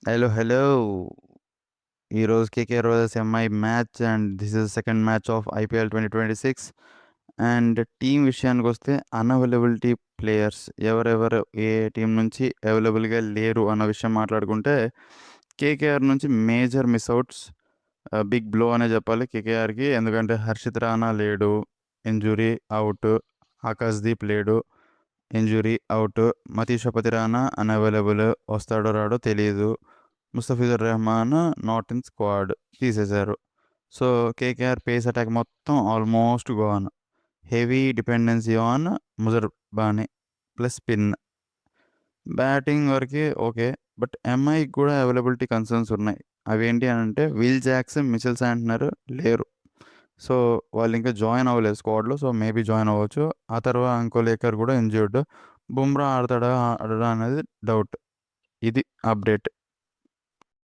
Hello! Hello! ఈరోజు KKR versus MI match and this is second match of IPL 2026 and team విషయానికొస్తే unavailability players ఎవరెవరు ఏ team నుంచి అవైలబుల్‌గా లేరు అన్న విషయం మాట్లాడుకుంటే కేకేఆర్ నుంచి major miss outs big blow అనే చెప్పాలి కేకేఆర్‌కి. ఎందుకంటే హర్షిత్ రాణా లేడు. Injury out. ఆకాష్‌దీప్ లేడు. Injury out. Matheesha Pathirana unavailable. వస్తాడో రాడో తెలీదు. Mustafizur Rahman not in squad తీసేశారు. సో, కేకేఆర్ పేస్ అటాక్ మొత్తం almost gone. Heavy dependency on Muzarabani plus spin. Batting వరకి ఓకే. బట్ ఎంఐకి కూడా అవైలబిలిటీ కన్సర్న్స్ ఉన్నాయి. అవేంటి అనంటే విల్ జాక్సన్, మిచెల్ శాంట్నర్ లేరు. సో, వాళ్ళింకా జాయిన్ అవ్వలేదు స్క్వాడ్‌లో. సో, మేబీ జాయిన్ అవ్వచ్చు. ఆ తర్వాత అంకోలేకర్ కూడా ఇంజ్యూర్డ్. బుమ్రా ఆడతాడా? ఆడడా అనేది డౌట్. ఇది అప్డేట్.